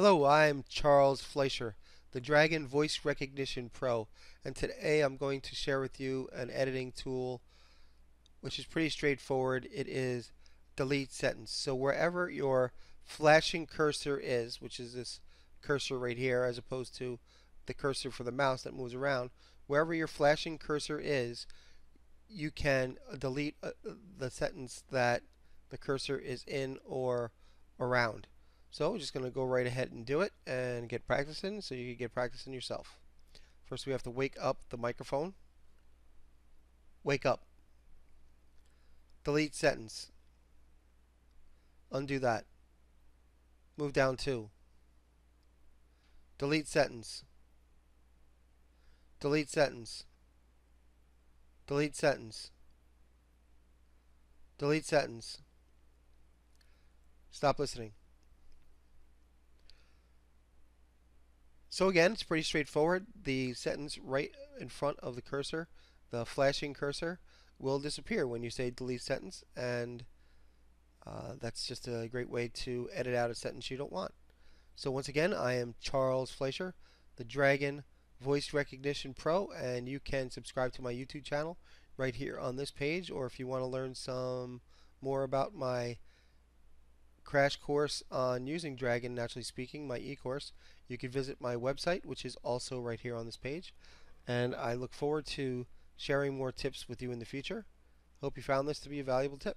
Hello, I'm Charles Fleischer, the Dragon Voice Recognition Pro, and today I'm going to share with you an editing tool which is pretty straightforward. It is delete sentence. So wherever your flashing cursor is, which is this cursor right here as opposed to the cursor for the mouse that moves around, wherever your flashing cursor is, you can delete the sentence that the cursor is in or around. So we're just going to go right ahead and do it and get practicing so you can get practicing yourself. First we have to wake up the microphone. Wake up. Delete sentence. Undo that. Move down 2. Delete sentence. Delete sentence. Delete sentence. Delete sentence. Stop listening. So again, it's pretty straightforward. The sentence right in front of the cursor, the flashing cursor, will disappear when you say delete sentence, and that's just a great way to edit out a sentence you don't want. So once again, I am Charles Fleischer, the Dragon Voice Recognition Pro, and you can subscribe to my YouTube channel right here on this page, or if you want to learn some more about my crash course on using Dragon Naturally Speaking, my e-course, you can visit my website, which is also right here on this page. And I look forward to sharing more tips with you in the future. Hope you found this to be a valuable tip.